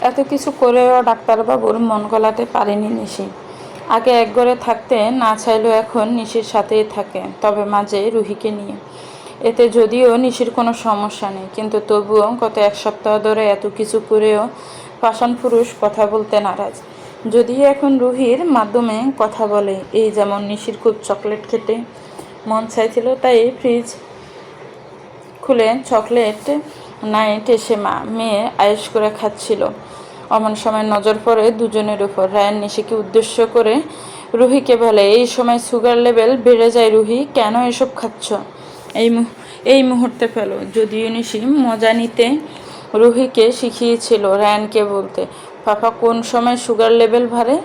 এত কিছু করেও ডাক্তারবাবুর মন গলাতে পারেনি নিশি। আগে এক ঘরে থাকতে না চাইলেও এখন নিশির সাথেই থাকে, তবে মাঝে রুহিকে নিয়ে। এতে যদিও নিশির কোনো সমস্যা নেই, কিন্তু তবুও গত এক সপ্তাহ ধরে এত কিছু করেও পাষাণ পুরুষ কথা বলতে নারাজ। যদিও এখন রুহির মাধ্যমে কথা বলে। এই যেমন নিশির খুব চকলেট খেতে মন চাইছিল, তাই ফ্রিজ খুলে চকলেট নাইট এসে মেয়ে আয়েশ করে খাচ্ছিল। অমন সময় নজর পড়ে দুজনের উপর। রায়ান নিশিকে উদ্দেশ্য করে রুহিকে বলে, এই সময় সুগার লেভেল বেড়ে যায় রুহি, কেন এসব খাচ্ছ? এই মুহূর্তে ফেলো। যদিও নিশি মজা নিতে রুহিকে শিখিয়েছিল রায়ানকে বলতে, পাপা কোন সময় সুগার লেভেল বাড়ে।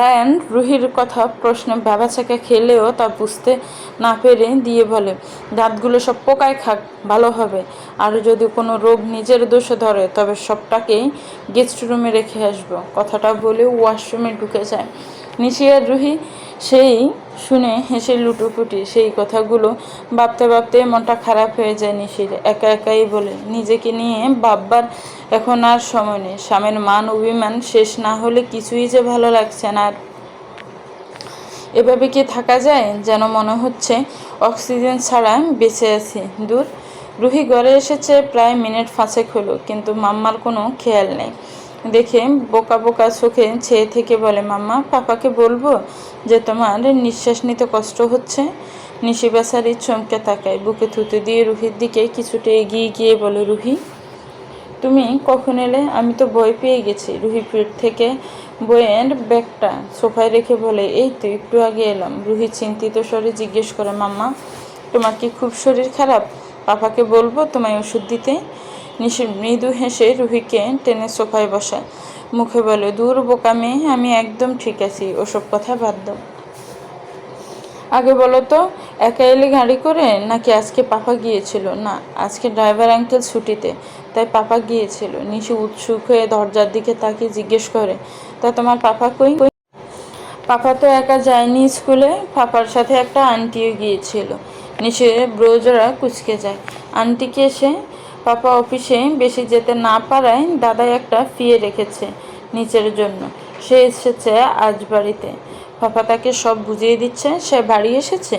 রায়ান রুহির কথা প্রশ্নে ভ্যাবাচাকা খেলেও তা বুঝতে না পেরে দিয়ে বলে, দাঁতগুলো সব পোকায় খাক, ভালো হবে। আর যদি কোনো রোগ নিজের দোষে ধরে তবে সবটাকেই গেস্ট রুমে রেখে আসবো। কথাটা বলে ওয়াশরুমে ঢুকে যায় নিশি আর রুহি। সেই শুনে হেসে লুটোপুটি। সেই কথাগুলো ভাবতে ভাবতে মনটা খারাপ হয়ে যায় নিশির। একা একাই বলে, নিজেকে নিয়ে ভাববার এখন আর সময় নেই। স্বামীর মান অভিমান শেষ না হলে কিছুই যে ভালো লাগছে না। আর এভাবে কি থাকা যায়? যেন মনে হচ্ছে অক্সিজেন ছাড়া বেঁচে আছি। দূর। রুহি ঘরে এসেছে প্রায় মিনিট 5 হলো, কিন্তু মাম্মার কোনো খেয়াল নেই। দেখে বোকা বোকা চোখে চেয়ে থেকে বলে, মাম্মা পাপাকে বলবো যে তোমার নিঃশ্বাস নিতে কষ্ট হচ্ছে? নিশি বেচারি চমকে তাকায়। বুকে থুতু দিয়ে রুহির দিকে কিছুটা এগিয়ে গিয়ে বলে, রুহি তুমি কখন এলে? আমি তো ভয় পেয়ে গেছি। রুহি পিঠ থেকে বইয়ের ব্যাগটা সোফায় রেখে বলে, এই তো একটু আগে এলাম। রুহি চিন্তিত স্বরে জিজ্ঞেস করে, মাম্মা তোমার কি খুব শরীর খারাপ? পাপাকে বলবো তোমায় ওষুধ দিতে? নিশি মৃদু হেসে রুহিকে টেনে সোফায় বসায়। মুখে বলে, দূর বোকা মেয়ে, আমি একদম ঠিক আছি, ওসব কথা বাদ দাও। আগে বলো তো, একা এলে গাড়ি করে নাকি আজকে পাপা গিয়েছিল? না, আজকে ড্রাইভার আঙ্কেল ছুটিতে, তাই পাপা গিয়েছিল। নিশি উৎসুক হয়ে দরজার দিকে তাকিয়ে জিজ্ঞেস করে, তা তোমার পাপা কই? পাপা তো একা যায়নি স্কুলে, পাপার সাথে একটা আন্টিও গিয়েছিল। নিশি ব্রোজরা কুচকে যায়। আন্টিকে এসে পাপা অফিসে বেশি যেতে না পারায় দাদাই একটা ফিয়ে রেখেছে নিচের জন্য। সে এসেছে আজ বাড়িতে। পাপা তাকে সব বুঝিয়ে দিচ্ছে। সে বাড়ি এসেছে।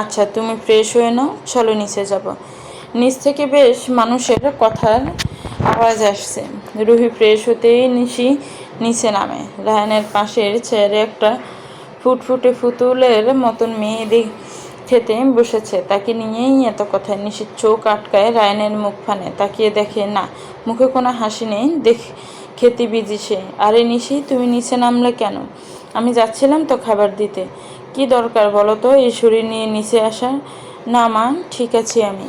আচ্ছা, তুমি ফ্রেশ হয়ে নাও, চলো নিচে যাব। নিচ থেকে বেশ মানুষের কথার আওয়াজ আসছে। রুহি ফ্রেশ হতেই নিশি নিচে নামে। রায়ানের পাশের চেয়ারে একটা ফুটফুটে ফুতুলের মতন মেয়ে খেতে বসেছে। তাকে নিয়েই এত কথা। নিশির চোখ আটকায় রায়ানের মুখ ফানে। তাকিয়ে দেখে না, মুখে কোনো হাসি নেই। খেতে বিজি সে। আরে নিশি, তুমি নিচে নামলে কেন? আমি যাচ্ছিলাম তো খাবার দিতে। কি দরকার বলো তো এই শরীর নিয়ে নিচে আসার? না মা, ঠিক আছি আমি।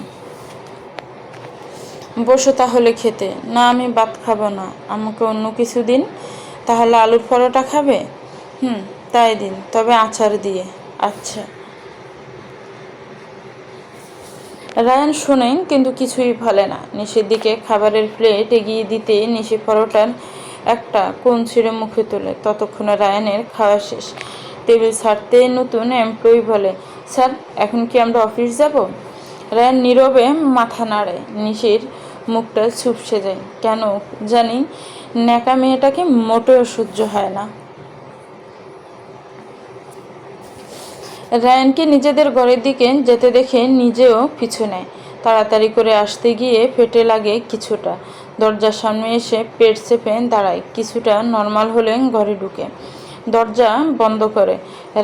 বসো তাহলে খেতে। না, আমি ভাত খাবো না, আমাকে অন্য কিছু দিন। তাহলে আলুর পরোটা খাবে? তাই দিন, তবে আচার দিয়ে। আচ্ছা। রায়ান শোনেন কিন্তু কিছুই বলে না। নিশির দিকে খাবারের প্লেট এগিয়ে দিতে নিশি পরোটার একটা কোণ ছিঁড়ে মুখে তোলে। ততক্ষণে রায়ানের খাওয়া শেষ। টেবিল ছাড়তে নতুন এমপ্লয়ি বলে, স্যার এখন কি আমরা অফিস যাব? রায়ান নীরবে মাথা নাড়ে। নিশির মুখটা চুপসে যায়। কেন জানি ন্যাকা মেয়েটাকে মোটেও সহ্য হয় না। রায়ানকে নিজেদের ঘরের দিকে যেতে দেখে নিজেও পিছু নেয়। তাড়াতাড়ি করে আসতে গিয়ে পেটে লাগে কিছুটা। দরজার সামনে এসে পেট চেপে দাঁড়ায়। কিছুটা নর্মাল হলে ঘরে ঢুকে দরজা বন্ধ করে।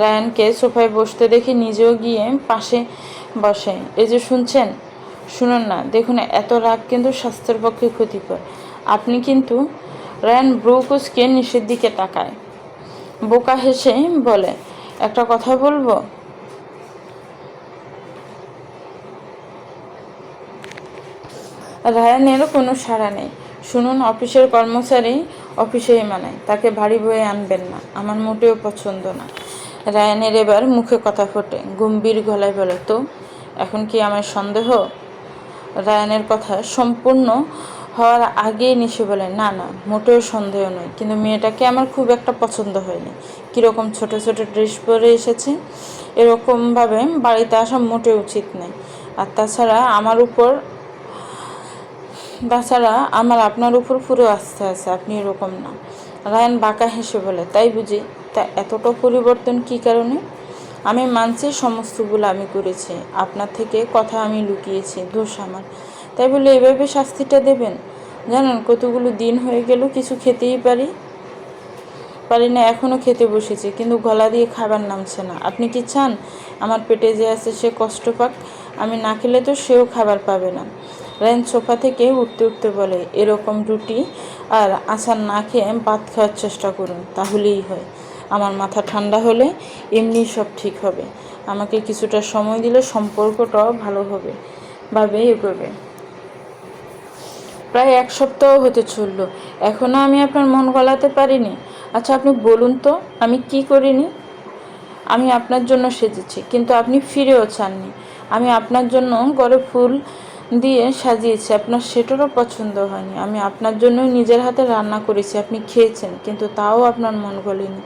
রায়ানকে সোফায় বসতে দেখে নিজেও গিয়ে পাশে বসে। এই যে শুনছেন, শুনুন না, দেখুন এত রাগ কিন্তু স্বাস্থ্যের পক্ষে ক্ষতিকর। আপনি কিন্তু। রায়ান ব্রু কুঁচকে নিচের দিকে তাকায়। বোকা হেসে বলে, একটা কথা বলবো? রায়ানের কোনো সাড়া নেই। শুনুন, অফিসের কর্মচারী অফিসেই মানায়, তাকে ভারী বয়ে আনবেন না, আমার মোটেও পছন্দ না। রায়ানের এবার মুখে কথা ফোটে। গম্ভীর গলায় বলে, তো এখন কি আমার সন্দেহ? রায়ানের কথা সম্পূর্ণ হওয়ার আগেই নিশি বলে, না না, মোটেও সন্দেহ নয়, কিন্তু মেয়েটাকে আমার খুব একটা পছন্দ হয়নি। কীরকম ছোট ছোট ড্রেস পরে এসেছে, এরকমভাবে বাড়িতে আসা মোটেও উচিত নয়। আর তাছাড়া আমার উপর তাছাড়া আমার আপনার উপর পুরো আস্থা আছে, আপনি এরকম না। রায়ান বাঁকা হেসে বলে, তাই বুঝি? তা এতটা পরিবর্তন কী কারণে? আমি মানছি সমস্ত ভুল আমি করেছি, আপনার থেকে কথা আমি লুকিয়েছি, দোষ আমার। তাই বলে এভাবে শাস্তিটা দেবেন? জানেন কতগুলো দিন হয়ে গেল কিছু খেতেই পারি না, এখনও খেতে বসেছি কিন্তু গলা দিয়ে খাবার নামছে না। আপনি কি চান আমার পেটে যে আছে সে কষ্ট পাক? আমি না খেলে তো সেও খাবার পাবে না। রায়ন সোফা থেকে উঠতে উঠতে বলে, এরকম রুটি আর আচার না খেয়ে ভাত খাওয়ার চেষ্টা করুন, তাহলেই হয়। আমার মাথা ঠান্ডা হলে এমনি সব ঠিক হবে। আমাকে কিছুটা সময় দিলে সম্পর্কটাও ভালোভাবে এগোবে। প্রায় 1 সপ্তাহ হতে চলল, এখনও আমি আপনার মন গলাতে পারিনি। আচ্ছা আপনি বলুন তো আমি কি করিনি? আমি আপনার জন্য সেজেছি কিন্তু আপনি ফিরেও চাননি। আমি আপনার জন্য ঘরে ফুল দিয়ে সাজিয়েছি, আপনার সেটারও পছন্দ হয়নি। আমি আপনার জন্যই নিজের হাতে রান্না করেছি, আপনি খেয়েছেন কিন্তু তাও আপনার মন গলেনি।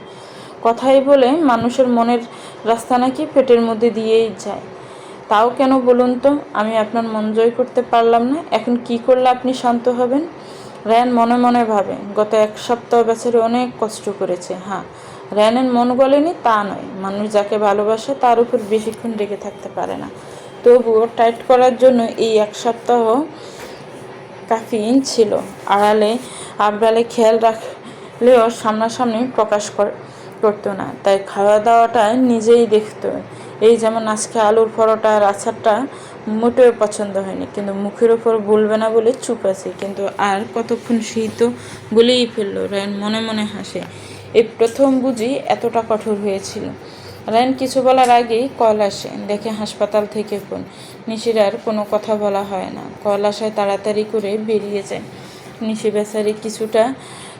কথাই বলে মানুষের মনের রাস্তা নাকি পেটের মধ্যে দিয়েই যায়। তাও কেন বলুন তো? আমি আপনার মন জয় করতে পারলাম না, এখন কি করলে আপনি শান্ত হবেন? রায়ান মনে মনে ভাবে, গত 1 সপ্তাহ বেচারে অনেক কষ্ট করেছে। হ্যাঁ, রায়ানের মন গলেনি তা নয়, মানুষ যাকে ভালোবাসে তার উপর বেশিক্ষণ রেগে থাকতে পারে না। তবুও টাইট করার জন্য এই 1 সপ্তাহ কাফিন ছিল। আড়ালে খেয়াল রাখলেও সামনাসামনি প্রকাশ করতো না, তাই খাওয়া দাওয়াটা নিজেই দেখতো। এই যেমন আজকে আলুর পরোটা আর আচারটা মোটেও পছন্দ হয়নি, কিন্তু মুখের ওপর বলবে না বলে চুপ আছে। কিন্তু আর কতক্ষণ সেই তো বলেই ফেললো। রায়ন মনে মনে হাসে, এই প্রথম বুঝি এতটা কঠোর হয়েছিল। রায়ন কিছু বলার আগেই কল আসে, দেখে হাসপাতাল থেকে ফোন। নিশির আর কোনো কথা বলা হয় না, কল আসায় তাড়াতাড়ি করে বেরিয়ে যায়। নিশি বেচারি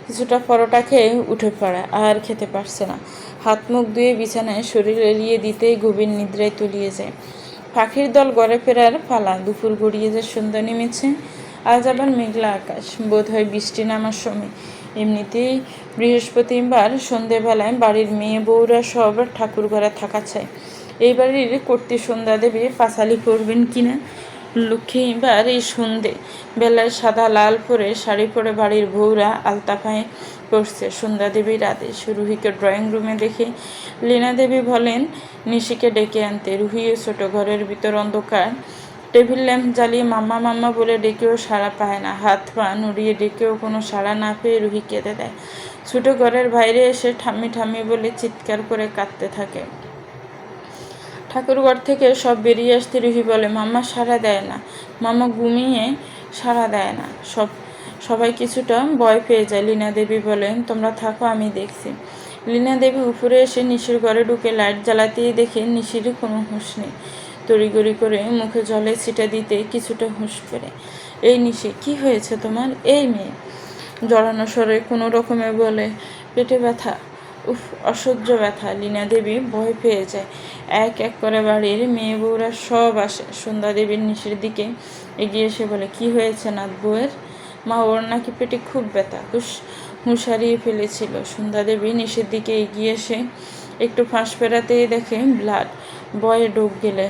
কিছুটা পরোটা খেয়ে উঠে পড়ে, আর খেতে পারছে না। হাত মুখ ধুয়ে বিছানায় শরীর এলিয়ে দিতেই গভীর নিদ্রায় তলিয়ে যায়। পাখির দল ঘরে ফেরার পালা, দুপুর গড়িয়ে যায়, সন্ধ্যা নেমেছে। আজ আবার মেঘলা আকাশ, বোধ হয় বৃষ্টি নামার সময়। এমনিতেই বৃহস্পতিবার সন্ধেবেলায় বাড়ির মেয়ে বউরা সব ঠাকুর ঘরে থাকা চায়। এই বাড়ির কর্ত্রী সন্ধ্যা দেবী পাঁচালি করবেন কিনা। লক্ষ্মীবার এই সন্ধে বেলায় সাদা লাল পরে শাড়ি পরে বাড়ির বউরা আলতা পায়ে পড়ছে। সন্ধ্যা দেবীর আদেশ। রুহিকে ড্রয়িং রুমে দেখে লীনা দেবী বলেন নিশিকে ডেকে আনতে। রুহিও ছোট ঘরের ভিতর অন্ধকার, টেবিল ল্যাম্প জ্বালিয়ে মাম্মা মাম্মা বলে ডেকেও সাড়া পায় না। হাত পা নড়িয়ে ডেকেও কোনো সাড়া না পেয়ে রুহি কেঁদে দেয়। ছোট ঘরের বাইরে এসে ঠাম্মি ঠাম্মি বলে চিৎকার করে কাঁদতে থাকে। ঠাকুরঘর থেকে সব বেরিয়ে আসতে রুহি বলে, মাম্মা সাড়া দেয় না, মাম্মা ঘুমিয়ে সাড়া দেয় না। সবাই কিছুটা ভয় পেয়ে যায়। লীনা দেবী বলেন, তোমরা থাকো, আমি দেখছি। লীনা দেবী উপরে এসে নিশির ঘরে ঢুকে লাইট জ্বালাতেই দেখে নিশির কোনো হুঁশ নেই। তড়িগড়ি করে মুখে জলে ছিটা দিতে কিছুটা হুঁশ ফেরে। এই নিশি, কি হয়েছে তোমার? এই মেয়ে জড়ানো স্বরে কোনো রকমে বলে, পেটে ব্যথা। উফ, অসহ্য ব্যথা। লীনা দেবী ভয় পেয়ে যায়। এক এক করে বাড়ির মেয়ে বউরা সব আসে। সন্ধ্যা দেবীর নিশির দিকে এগিয়ে এসে বলে, কি হয়েছে নাথ বউয়ের? মা, ওর নাকি পেটে খুব ব্যথা, হুঁশ হারিয়ে ফেলেছিল। সন্ধ্যা দেবী নিশির দিকে এগিয়ে এসে একটু ফাঁস ফেরাতেই দেখে ব্লাড। ভয়ে ঢোক গেলে,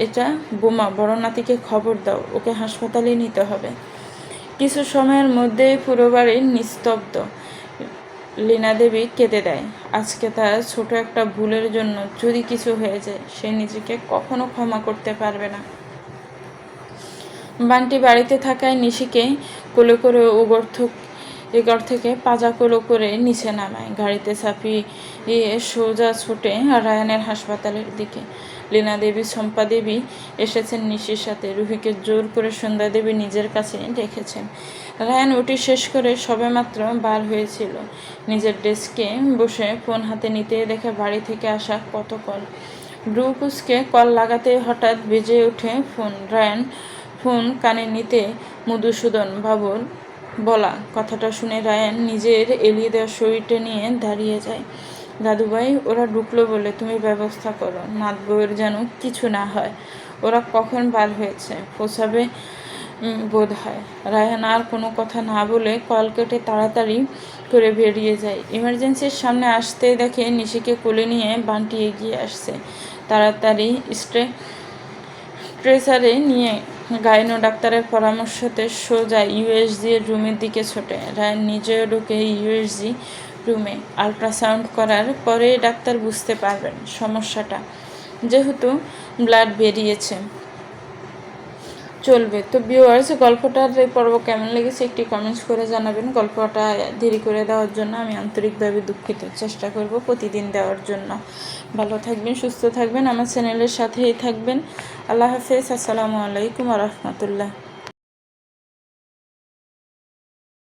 এটা বোমা, বড় নাতিকে খবর দাও, ওকে হাসপাতালে নিতে হবে। কিছু সময়ের মধ্যেই পুরো বাড়ি নিস্তব্ধ। লীনা দেবী কেঁদে দেয়। আজকে তার ছোট একটা ভুলের জন্য যদি কিছু হয়ে যায়, সে নিজেকে কখনো ক্ষমা করতে পারবে না। বান্টি বাড়িতে থাকায় নিশিকে কোলে করে এ ঘর থেকে পাজা কোলো করে নিচে নামায়। গাড়িতে চাপিয়ে সোজা ছুটে রায়ানের হাসপাতালের দিকে। লীনা দেবী, শম্পা দেবী এসেছেন নিশির সাথে। রুহিকে জোর করে সন্ধ্যা দেবী নিজের কাছে ডেকেছেন। রায়ান উঠি শেষ করে সবেমাত্র বার হয়েছিল। নিজের ডেস্কে বসে ফোন হাতে নিতে দেখে বাড়ি থেকে আসা কত কল। ব্রু কুচকে কল লাগাতেই হঠাৎ বেজে ওঠে ফোন। রায়ান ফোন কানে নিতে মধুসূদন বাবুর বলা কথাটা শুনে রায়ান নিজের এলিয়ে দেওয়া শরীরটা নিয়ে দাঁড়িয়ে যায়। দাদুভাই, ওরা ঢুকলো বলে তুমি ব্যবস্থা করো, নাত বউয়ের যেন কিছু না হয়। ওরা কখন বার হয়েছে? পৌঁছাবে বোধ হয়। রায়ান আর কোনো কথা না বলে কল কেটে তাড়াতাড়ি করে বেরিয়ে যায়। ইমার্জেন্সির সামনে আসতেই দেখে নিশিকে কোলে নিয়ে বান্টি এগিয়ে আসছে। তাড়াতাড়ি স্ট্রেচারে নিয়ে গাইনো ডাক্তারের পরামর্শতে সোজা ইউএসজি রুমের দিকে ছোটে। রায়ান নিজেও ঢুকে ইউএসজি রুমে। আল্ট্রাসাউন্ড করার পরে ডাক্তার বুঝতে পারবেন সমস্যাটা, যেহেতু ব্লাড বেরিয়েছে। চলবে। তো ভিউয়ার্স, গল্পটার এই পর্ব কেমন লেগেছে একটি কমেন্টস করে জানাবেন। গল্পটা দেরি করে দেওয়ার জন্য আমি আন্তরিকভাবে দুঃখিত। চেষ্টা করব প্রতিদিন দেওয়ার জন্য। ভালো থাকবেন, সুস্থ থাকবেন, আমার চ্যানেলের সাথেই থাকবেন। আল্লাহ হাফেজ। আসসালামু আলাইকুম ওয়া রাহমাতুল্লাহ।